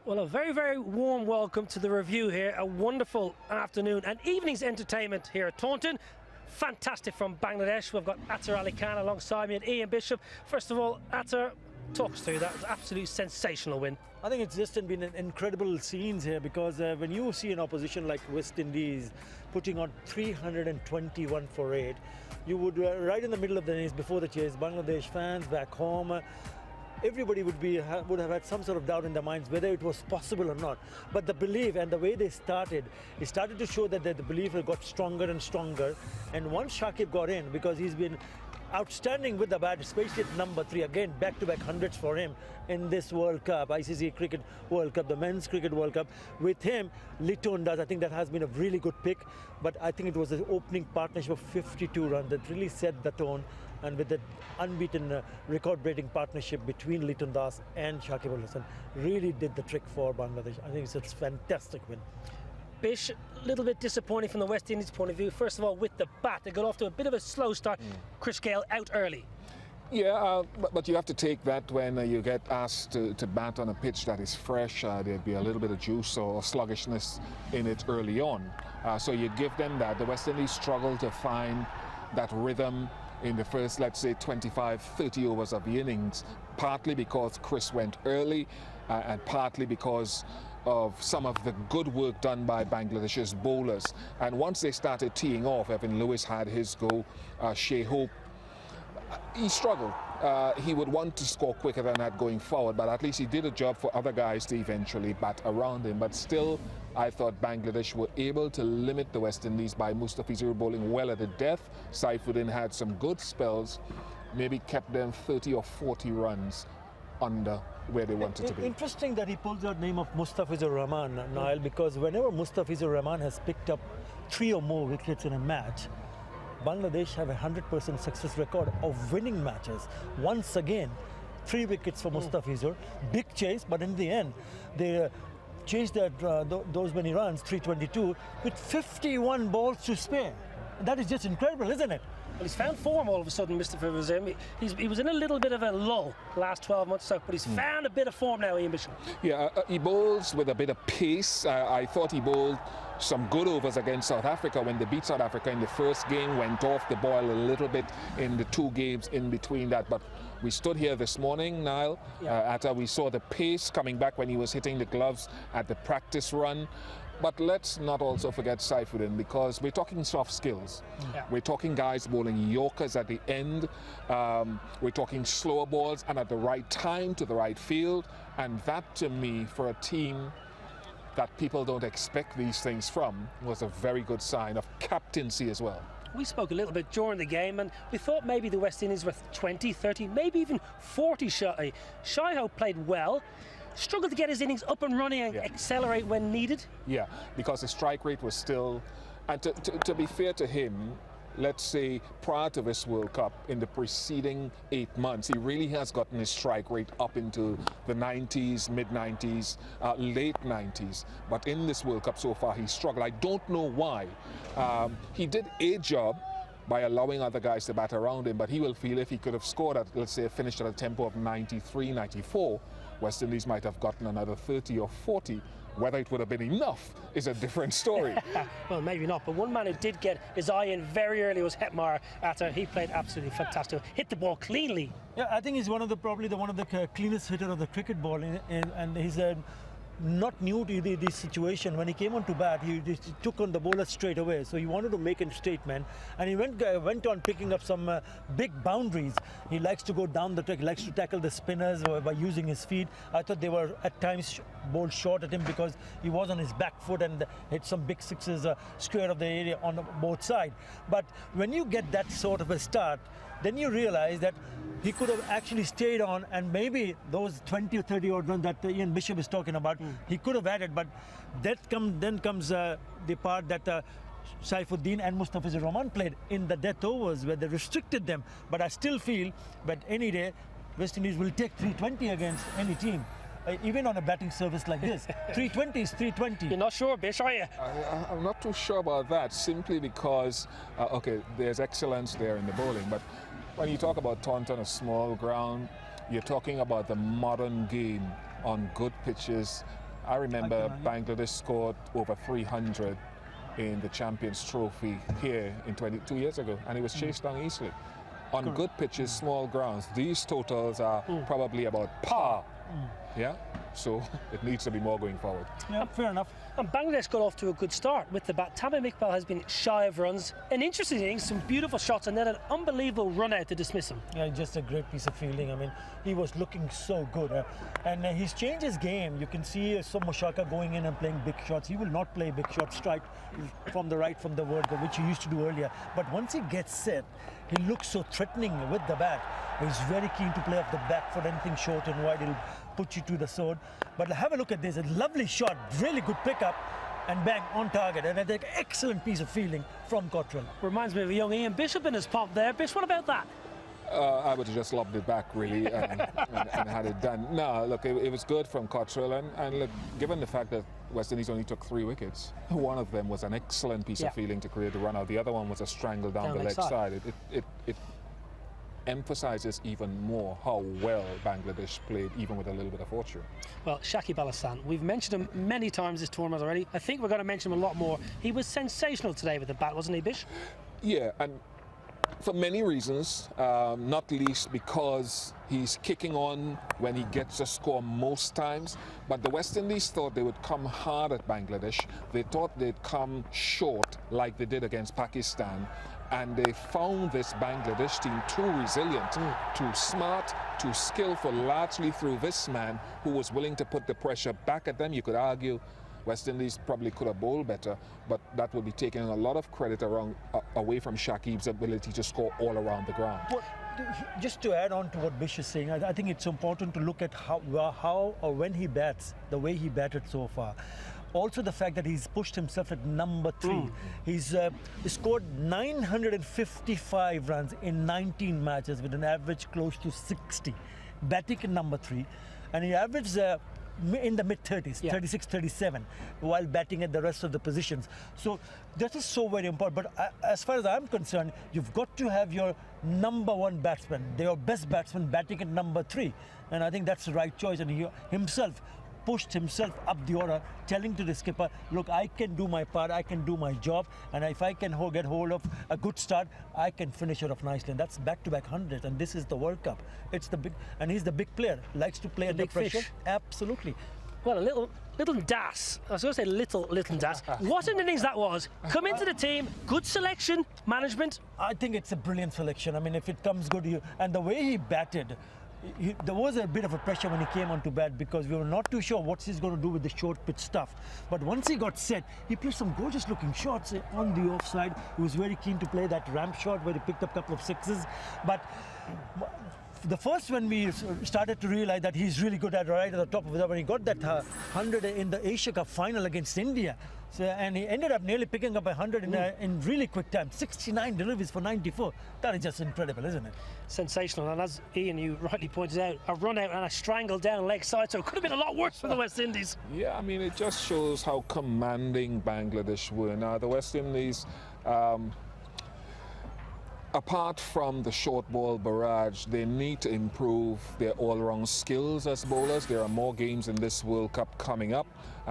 Well, a very, very warm welcome to the review here. A wonderful afternoon and evening's entertainment here at Taunton. Fantastic from Bangladesh. We've got Athar Ali Khan alongside me and Ian Bishop. First of all, Athar, talk us through that. It was an absolutely sensational win. I think it's just been an incredible scenes here because when you see an opposition like West Indies putting on 321 for 8, you would right in the middle of the innings before the chase, Bangladesh fans back home, everybody would have had some sort of doubt in their minds whether it was possible or not. But the belief and the way they started, it started to show that the belief got stronger and stronger. And once Shakib got in, because he's been outstanding with the bat, especially at number 3, again back-to-back hundreds for him in this World Cup, ICC Cricket World Cup, the Men's Cricket World Cup. With him, Litton does. I think that has been a really good pick, but I think it was an opening partnership of 52 runs that really set the tone, and with the unbeaten record-breaking partnership between Litton Das and Shakib Al Hasan, really did the trick for Bangladesh. I think it's a fantastic win. Bish, a little bit disappointing from the West Indies point of view. First of all, with the bat, they got off to a bit of a slow start. Chris Gayle out early. Yeah, but you have to take that when you get asked to bat on a pitch that is fresh. There'd be a little bit of juice or sluggishness in it early on. So you give them that. The West Indies struggled to find that rhythm in the first, let's say, 25, 30 overs of the innings, partly because Chris went early and partly because of some of the good work done by Bangladesh's bowlers. And once they started teeing off, Evan Lewis had his go, Shea Hope, he struggled. He would want to score quicker than that going forward, but at least he did a job for other guys to eventually bat around him. But still, I thought Bangladesh were able to limit the West Indies by Mustafizur bowling well at the death. Saifuddin had some good spells, maybe kept them 30 or 40 runs under where they wanted to be. Interesting that he pulls out the name of Mustafizur Rahman, Niall, because whenever Mustafizur Rahman has picked up 3 or more wickets in a match, Bangladesh have a 100% success record of winning matches. Once again, 3 wickets for Mustafizur, big chase, but in the end, they chased those many runs, 322, with 51 balls to spare. That is just incredible, isn't it? Well, he's found form all of a sudden, Mr. Fivers. He was in a little bit of a lull last 12 months, so, but he's found a bit of form now, Ian Bishop. Yeah, he bowls with a bit of pace. I thought he bowled some good overs against South Africa when they beat South Africa in the first game, went off the boil a little bit in the 2 games in between that. But we stood here this morning, Niall, after we saw the pace coming back when he was hitting the gloves at the practice run. But let's not also forget Saifuddin, because we're talking soft skills. We're talking guys bowling Yorkers at the end. We're talking slower balls and at the right time to the right field. And that, to me, for a team that people don't expect these things from, was a very good sign of captaincy as well. We spoke a little bit during the game, and we thought maybe the West Indies were 20, 30, maybe even 40 shy. Shai Hope played well, struggled to get his innings up and running and accelerate when needed. Yeah, because the strike rate was still, and to be fair to him, let's say prior to this World Cup, in the preceding 8 months, he really has gotten his strike rate up into the 90s, mid-90s, late 90s. But in this World Cup so far, he struggled. I don't know why. He did a job by allowing other guys to bat around him, but he will feel if he could have scored at, let's say, finished at a tempo of 93, 94, West Indies might have gotten another 30 or 40. Whether it would have been enough is a different story. Well, maybe not, but one man who did get his eye in very early was Hetmar. After he played absolutely fantastic, hit the ball cleanly. Yeah, I think he's probably one of the cleanest hitter of the cricket ball, and he's not new to this situation. When he came on to bat, he took on the bowler straight away. So he wanted to make a statement, and he went on picking up some big boundaries. He likes to go down the track. He likes to tackle the spinners by using his feet. I thought they were at times bowled short at him because he was on his back foot and hit some big sixes square of the area on both sides. But when you get that sort of a start, then you realize that he could have actually stayed on, and maybe those 20 or 30 odd runs that Ian Bishop is talking about, he could have added. But then comes the part that Saifuddin and Mustafizur Rahman played in the death overs where they restricted them. But I still feel that any day West Indies will take 320 against any team. Even on a batting service like this. 320 is 320. You're not sure, Bish, are you? I'm not too sure about that, simply because, okay, there's excellence there in the bowling, but when you talk about Taunton, a small ground, you're talking about the modern game on good pitches, I remember Bangladesh scored over 300 in the Champions Trophy here in 22 years ago, and it was chased down easily. On good pitches, small grounds, these totals are probably about par. Yeah, so it needs to be more going forward. Yeah, fair enough. And Bangladesh got off to a good start with the bat. Tamim Iqbal has been shy of runs. An interesting innings, some beautiful shots, and then an unbelievable run out to dismiss him. Yeah, just a great piece of fielding. I mean, he was looking so good. And he's changed his game. You can see Mushaka going in and playing big shots. He will not play big shots straight from the right, from the word, which he used to do earlier. But once he gets set, he looks so threatening with the bat. He's very keen to play off the back foot, anything short and wide, he'll put you to the sword. But have a look at this, a lovely shot, really good pickup, and bang, on target. And I think excellent piece of fielding from Cottrell. Reminds me of a young Ian Bishop in his pomp there. Bish, what about that? I would have just lobbed it back, really, and had it done. No, look, it was good from Cottrell, and look, given the fact that West Indies only took 3 wickets, one of them was an excellent piece of fielding to create the run out. The other one was a strangle down the leg side. It emphasizes even more how well Bangladesh played, even with a little bit of fortune. Well, Shakib Al Hassan, we've mentioned him many times this tournament already. I think we're going to mention him a lot more. He was sensational today with the bat, wasn't he, Bish? Yeah, and for many reasons, not least because he's kicking on when he gets a score most times. But the West Indies thought they would come hard at Bangladesh. They thought they'd come short like they did against Pakistan. And they found this Bangladesh team too resilient, too smart, too skillful, largely through this man who was willing to put the pressure back at them. You could argue West Indies probably could have bowled better, but that would be taking a lot of credit away from Shakib's ability to score all around the ground. Well, just to add on to what Bish is saying, I think it's important to look at how or when he bats, the way he batted so far. Also the fact that he's pushed himself at number 3. He's scored 955 runs in 19 matches with an average close to 60. Batting at number 3. And he averaged in the mid-30s, 36, 37, while batting at the rest of the positions. So that is so very important. But as far as I'm concerned, you've got to have your number 1 batsman, your best batsman batting at number 3. And I think that's the right choice. And he himself pushed himself up the order, telling to the skipper, look, I can do my part, I can do my job, and if I can get hold of a good start, I can finish it off nicely. And that's back-to-back hundreds, and this is the World Cup. It's the big, and he's the big player, likes to play under pressure. Fish. Absolutely. Well, a little das. I was going to say little das. What an innings that was. Come into the team, good selection, management. I think it's a brilliant selection. I mean, if it comes good, and the way he batted, there was a bit of a pressure when he came onto bat because we were not too sure what he's going to do with the short pitch stuff. But once he got set, he played some gorgeous looking shots on the offside. He was very keen to play that ramp shot where he picked up a couple of sixes. But the first when we started to realize that he's really good at right at the top of it, when he got that 100 in the Asia Cup final against India. So, and he ended up nearly picking up 100 in really quick time. 69 deliveries for 94. That is just incredible, isn't it? Sensational. And as Ian, you rightly pointed out, a run out and a strangle down leg side, so it could have been a lot worse for the West Indies. Yeah, I mean, it just shows how commanding Bangladesh were. Now, the West Indies, apart from the short ball barrage, they need to improve their all-round skills as bowlers. There are more games in this World Cup coming up,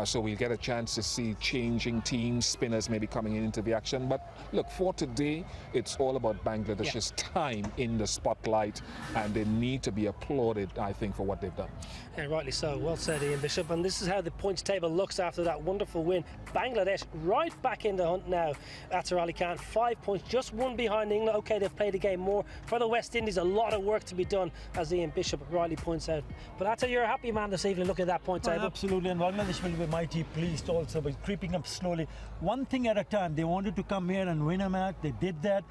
so we'll get a chance to see changing teams, spinners maybe coming into the action. But look, for today, it's all about Bangladesh's time in the spotlight, and they need to be applauded, I think, for what they've done. Yeah, rightly so. Well said, Ian Bishop. And this is how the points table looks after that wonderful win. Bangladesh right back in the hunt now. Athar Ali Khan, 5 points, just 1 behind England. Okay, they've played a game more. For the West Indies, a lot of work to be done, as Ian Bishop rightly points out. But Athar, you're a happy man this evening looking at that point table. Absolutely, and Bangladesh will be mighty pleased also by creeping up slowly. One thing at a time. They wanted to come here and win a match. They did that.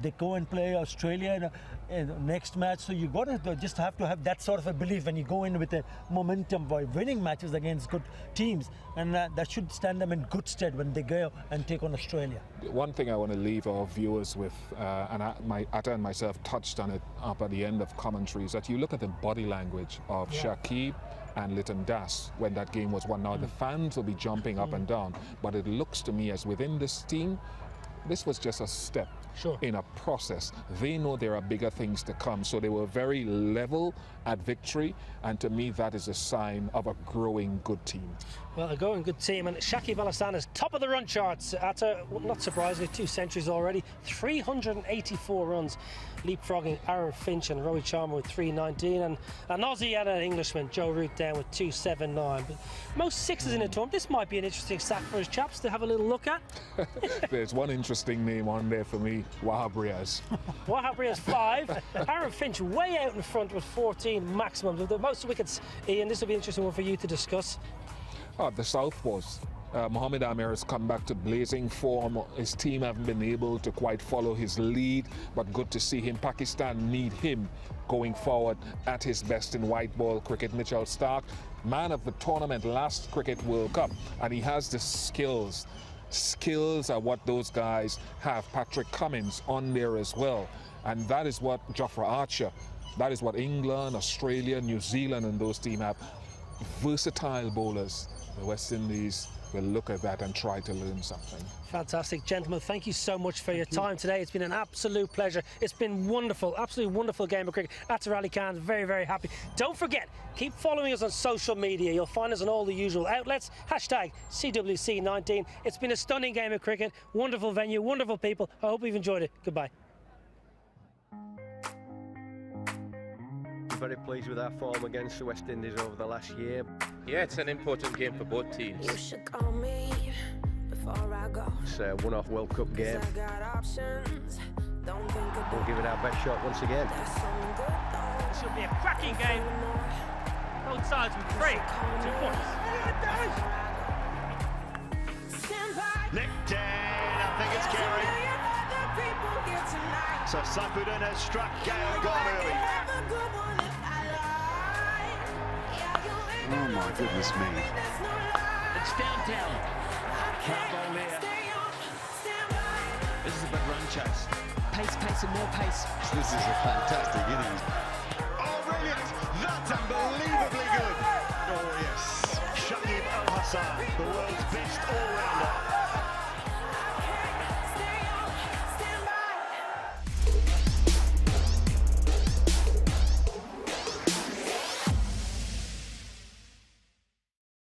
They go and play Australia in the next match. So you got to just have to have that sort of a belief when you go in with a momentum by winning matches against good teams, and that should stand them in good stead when they go and take on Australia. One thing I want to leave our viewers with, and Athar and myself touched on it up at the end of commentary, is that you look at the body language of Shakib and Litton Das when that game was won. Now the fans will be jumping up and down, but it looks to me as within this team, this was just a step. in a process. They know there are bigger things to come, so they were very level at victory, and to me that is a sign of a growing good team. Well, a growing good team, and Shakib Al-Hassan is top of the run charts. Not surprisingly, 2 centuries already, 384 runs, leapfrogging Aaron Finch and Rory Chalmers with 319, and an Aussie and an Englishman, Joe Root, down with 279. But most sixes in a tournament. This might be an interesting stat for his chaps to have a little look at. There's one interesting name on there for me, Wahab Riaz. Wahab Riaz 5, Aaron Finch way out in front with 14 maximum. The most wickets, Ian, this will be an interesting one for you to discuss. The Southpaws. Mohamed Amir has come back to blazing form. His team haven't been able to quite follow his lead, but good to see him. Pakistan need him going forward at his best in white ball cricket. Mitchell Starc, man of the tournament last Cricket World Cup, and he has the skills. Skills are what those guys have. Patrick Cummins on there as well, and that is what Jofra Archer, that is what England, Australia, New Zealand and those teams have. Versatile bowlers. The West Indies will look at that and try to learn something. Fantastic, gentlemen. Thank you so much for your time today. It's been an absolute pleasure. It's been wonderful, absolutely wonderful game of cricket. Athar Ali Khan is very, very happy. Don't forget, keep following us on social media. You'll find us on all the usual outlets. Hashtag CWC19. It's been a stunning game of cricket. Wonderful venue, wonderful people. I hope you've enjoyed it. Goodbye. Very pleased with our form against the West Indies over the last year. Yeah, it's an important game for both teams. You should call me before I go. It's a one-off World Cup game. I got options. Don't think about We'll give it our best shot once again. There's something good though. This will be a cracking game. Both sides with 3 2 points. Stand by. Nicked in, I think it's Kerry. So Saifuddin has struck Gale and gone early. Oh my goodness me. It's downtown. Can't bowl there. This is a big run chase. Pace, pace and more pace. This is a fantastic innings. Oh, brilliant. That's unbelievably good. Oh, yes. Shakib Al-Hassan, the world